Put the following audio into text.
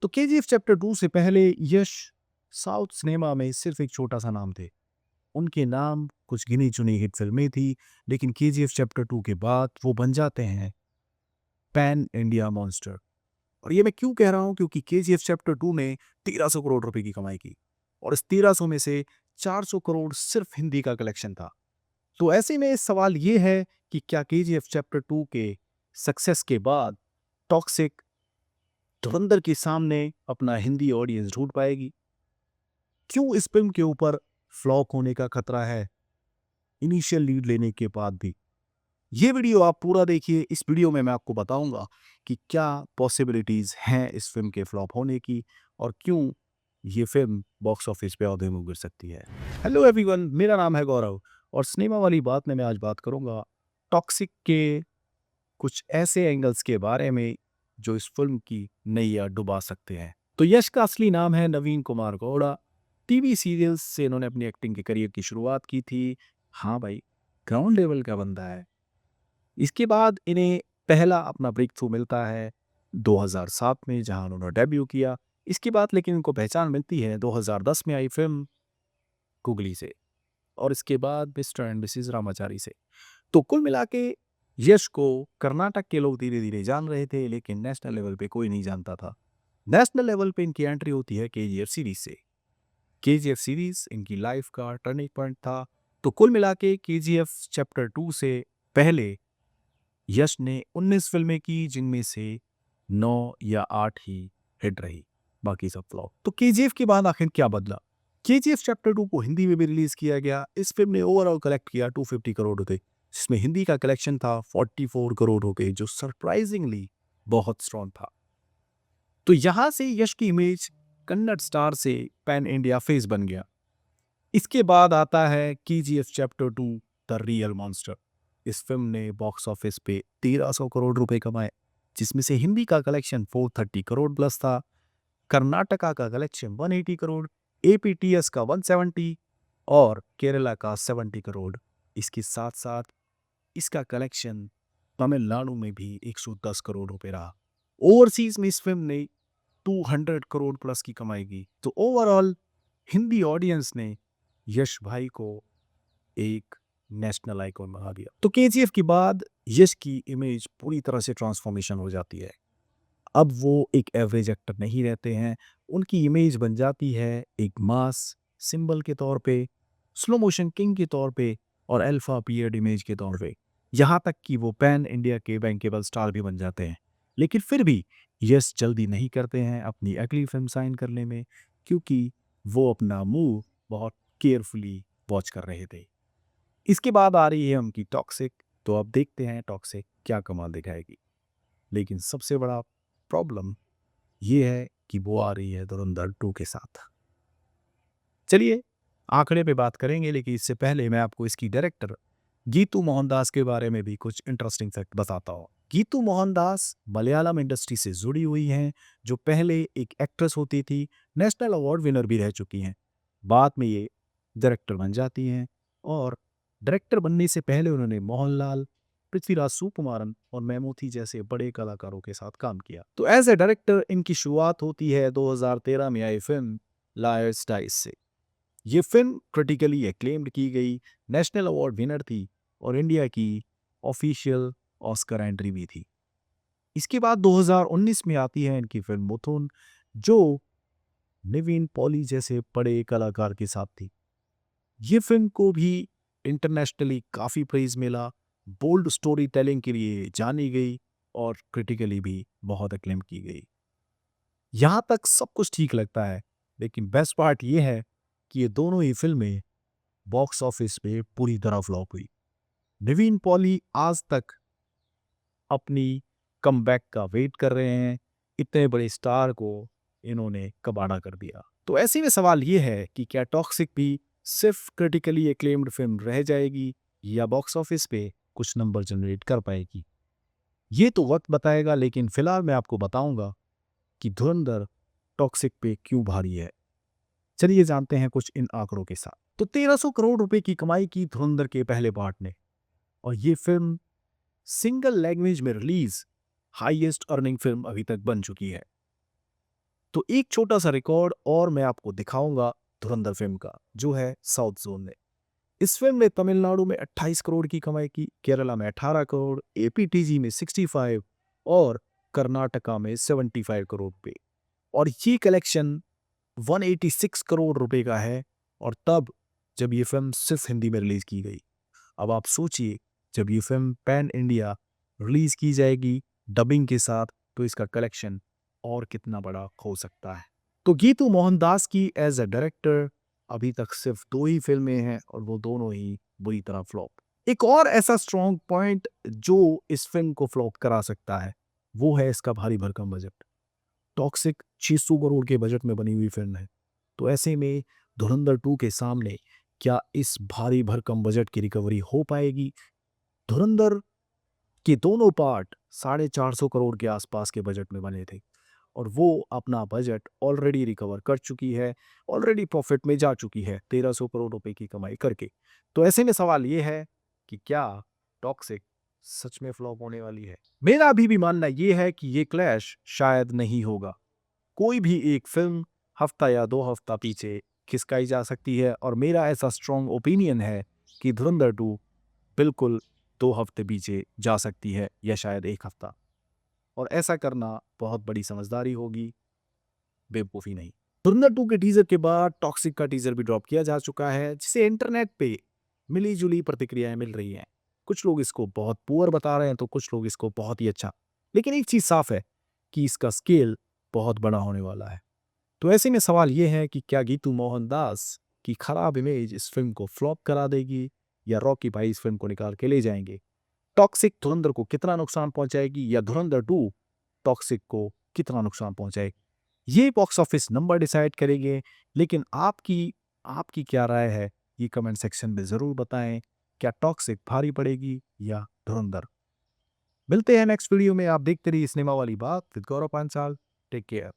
तो KGF chapter 2 से पहले यश साउथ सिनेमा में सिर्फ एक छोटा-सा नाम थे। उनके नाम कुछ गिनी-चुनी हिट फ़िल्में थी, लेकिन केजीएफ चैप्टर 2 के बाद वो बन जाते हैं पैन इंडिया मॉन्स्टर। और ये मैं क्यों कह रहा हूँ, क्योंकि केजीएफ चैप्टर 2 ने 1300 करोड़ रुपए की कमाई की और इस 1300 में से 400 करोड़ सिर्फ हिंदी का कलेक्शन था। तो ऐसे में सवाल ये है कि क्या केजीएफ चैप्टर 2 के सक्सेस के बाद टॉक्सिक धुरंधर के सामने अपना हिंदी ऑडियंस ढूंढ पाएगी? क्यों इस फिल्म के ऊपर फ्लॉप होने का खतरा है इनिशियल लीड लेने के बाद भी? ये वीडियो आप पूरा देखिए। इस वीडियो में मैं आपको बताऊंगा कि क्या पॉसिबिलिटीज हैं इस फिल्म के फ्लॉप होने की और क्यों ये फिल्म बॉक्स ऑफिस पे औधे मुंह गिर सकती है। हेलो एवरीवन, मेरा नाम है गौरव और सिनेमा वाली बात में मैं आज बात करूंगा टॉक्सिक के कुछ ऐसे एंगल्स के बारे में जो इस फिल्म की नैया डुबा सकते हैं। तो यश का असली नाम है नवीन कुमार गौड़ा। टीवी सीरियल्स से इन्होंने अपनी एक्टिंग के करियर की शुरुआत की थी। हाँ भाई, ग्राउंड लेवल का बंदा है। इसके बाद इन्हें पहला अपना ब्रेक थ्रू मिलता है 2007 में, जहां उन्होंने डेब्यू किया। इसके बाद लेकिन इनको पहचान मिलती है 2010 में आई फिल्म गुगली से और इसके बाद मिस्टर एंड मिसेस रामाचारी से। तो कुल मिला के यश को कर्नाटक के लोग धीरे धीरे जान रहे थे, लेकिन नेशनल लेवल पे कोई नहीं जानता था। नेशनल लेवल पे इनकी एंट्री होती है केजीएफ सीरीज से। केजीएफ सीरीज इनकी लाइफ का टर्निंग पॉइंट था। तो कुल मिला के केजीएफ चैप्टर 2 से पहले यश ने 19 फिल्में की, जिनमें से 9 या 8 ही हिट रही, बाकी सब फ्लॉप। तो केजीएफ के बाद आखिर क्या बदला? केजीएफ चैप्टर 2 को हिंदी में भी रिलीज किया गया। इस फिल्म ने ओवरऑल कलेक्ट किया 250 करोड़ रुपए, जिसमें हिंदी का कलेक्शन था 44 करोड़ रुपए, जो सरप्राइजिंगली बहुत स्ट्रॉन्ग था। तो यहां से यश की इमेज कन्नड़ स्टार से पैन इंडिया फेस बन गया। इसके बाद आता है KGF chapter 2 the real monster. इस फिल्म ने बॉक्स ऑफिस पे 1300 करोड़ रुपए कमाए, जिसमें से हिंदी का कलेक्शन 430 करोड़ प्लस था, कर्नाटका का कलेक्शन 180 करोड़, एपीटीएस का 170 और केरला का 70 करोड़। इसके साथ साथ इसका कलेक्शन तमिलनाडु में भी 110 करोड़ रुपए रहा। ओवरसीज में इस फिल्म ने 200 करोड़ प्लस की कमाई की। तो ओवरऑल हिंदी ऑडियंस ने यश भाई को एक नेशनल आइकॉन बना दिया। तो केजीएफ के बाद यश की इमेज पूरी तरह से ट्रांसफॉर्मेशन हो जाती है। अब वो एक एवरेज एक्टर नहीं रहते हैं, उनकी इमेज बन जाती है एक मास सिंबल के तौर पे, स्लो मोशन किंग के तौर पे और अल्फा पीरियड इमेज के तौर पे। यहाँ तक कि वो पैन इंडिया के बैंकेबल स्टार भी बन जाते हैं। लेकिन फिर भी यश जल्दी नहीं करते हैं अपनी अगली फिल्म साइन करने में, क्योंकि वो अपना मूव बहुत केयरफुली वॉच कर रहे थे। इसके बाद आ रही है उनकी टॉक्सिक। तो अब देखते हैं टॉक्सिक क्या कमाल दिखाएगी। लेकिन सबसे बड़ा प्रॉब्लम ये है कि वो आ रही है धुरंधर 2 के साथ। चलिए आंकड़े पे बात करेंगे, लेकिन इससे पहले मैं आपको इसकी डायरेक्टर गीतू मोहनदास के बारे में भी कुछ इंटरेस्टिंग फैक्ट बताता हूँ। गीतू मोहनदास मलयालम इंडस्ट्री से जुड़ी हुई हैं, जो पहले एक एक्ट्रेस होती थी, नेशनल अवार्ड विनर भी रह चुकी हैं। बाद में ये डायरेक्टर बन जाती हैं और डायरेक्टर बनने से पहले उन्होंने मोहनलाल, पृथ्वीराज सुकुमारन और मैमूथी जैसे बड़े कलाकारों के साथ काम किया। तो एज ए डायरेक्टर इनकी शुरुआत होती है 2013 में आई फिल्म लायर्स डाइस से। ये फिल्म क्रिटिकली एक्लेम्ड की गई, नेशनल अवार्ड विनर थी और इंडिया की ऑफिशियल ऑस्कर एंट्री भी थी। इसके बाद 2019 में आती है इनकी फिल्म मुथुन, जो निविन पॉली जैसे बड़े कलाकार के साथ थी। ये फिल्म को भी इंटरनेशनली काफ़ी प्रेज मिला, बोल्ड स्टोरी टेलिंग के लिए जानी गई और क्रिटिकली भी बहुत एक्लेम की गई। यहाँ तक सब कुछ ठीक लगता है, लेकिन बेस्ट पार्ट ये है कि ये दोनों ही फिल्में बॉक्स ऑफिस पे पूरी तरह फ्लॉप हुई। निविन पॉली आज तक अपनी कमबैक का वेट कर रहे हैं। इतने बड़े स्टार को इन्होंने कबाड़ा कर दिया। तो ऐसे में सवाल ये है कि क्या टॉक्सिक भी सिर्फ क्रिटिकली एक्लेम्ड फिल्म रह जाएगी या बॉक्स ऑफिस पे कुछ नंबर जनरेट कर पाएगी? ये तो वक्त बताएगा, लेकिन फिलहाल मैं आपको बताऊंगा कि धुरंधर टॉक्सिक पे क्यों भारी है। चलिए जानते हैं कुछ इन आंकड़ों के साथ। तो 1300 करोड़ रुपए की कमाई की धुरंधर के पहले पार्ट ने, और ये फिल्म सिंगल लैंग्वेज में रिलीज हाईएस्ट अर्निंग फिल्म अभी तक बन चुकी है। तो एक छोटा सा रिकॉर्ड और मैं आपको दिखाऊंगा धुरंधर फिल्म का, जो है साउथ जोन में। इस फिल्म ने तमिलनाडु में 28 करोड़ की कमाई की, केरला में 18 करोड़, एपीटीजी में 65 और कर्नाटका में 75 करोड़ रुपए। और ये कलेक्शन 186 करोड़ रुपए का है। और तब जब ये फिल्म सिर्फ हिंदी में रिलीज की गई। अब आप सोचिए, जब ये फिल्म पैन इंडिया रिलीज की जाएगी डबिंग के साथ, तो इसका कलेक्शन और कितना बड़ा हो सकता है। तो गीतू मोहनदास की एज अ डायरेक्टर अभी तक सिर्फ 2 ही फिल्में हैं और वो दोनों ही बुरी तरह फ्लॉप। एक और ऐसा स्ट्रॉन्ग पॉइंट जो इस फिल्म को फ्लॉप करा सकता है, वो है इसका भारी भरकम बजट। टॉक्सिक 600 करोड़ के बजट में बनी हुई फिल्म है। तो ऐसे में धुरंधर 2 के सामने क्या इस भारी भरकम बजट की रिकवरी हो पाएगी? धुरंधर के दोनों पार्ट 450 करोड़ के आसपास के बजट में बने थे और वो अपना बजट ऑलरेडी रिकवर कर चुकी है, ऑलरेडी प्रॉफिट में जा चुकी है 1300 करोड़ रुपए की कमाई करके। तो ऐसे में सवाल ये है कि क्या टॉक्सिक सच में फ्लॉप होने वाली है? मेरा अभी भी मानना ये है कि ये क्लैश शायद नहीं होगा। कोई भी एक फिल्म हफ्ता या 2 हफ्ता पीछे खिसकाई जा सकती है और मेरा ऐसा स्ट्रॉन्ग ओपिनियन है कि धुरंधर 2 बिल्कुल 2 हफ्ते पीछे जा सकती है या शायद 1 हफ्ता। और ऐसा करना बहुत बड़ी समझदारी होगी, बेवकूफ़ी नहीं। धुरंधर 2 के टीजर के बाद टॉक्सिक का टीजर भी ड्रॉप किया जा चुका है, जिसे इंटरनेट पे मिली-जुली प्रतिक्रियाएं मिल रही हैं। कुछ लोग इसको बहुत पुअर बता रहे हैं तो कुछ लोग इसको बहुत ही अच्छा। लेकिन एक चीज़ साफ है कि इसका स्केल बहुत बड़ा होने वाला है। तो ऐसे में सवाल ये है कि क्या गीतू मोहनदास की खराब इमेज इस फिल्म को फ्लॉप करा देगी या रॉकी भाई इस फिल्म को निकाल के ले जाएंगे? टॉक्सिक धुरंधर को कितना नुकसान पहुंचाएगी या धुरंधर 2 टॉक्सिक को कितना नुकसान पहुंचाएगी? ये बॉक्स ऑफिस नंबर डिसाइड करेंगे। लेकिन आपकी आपकी क्या राय है, ये कमेंट सेक्शन में ज़रूर बताएं। क्या टॉक्सिक भारी पड़ेगी या धुरंधर? मिलते हैं नेक्स्ट वीडियो में। आप देखते रहिए सिनेमा वाली बात with Gaurav Panchal. Take care.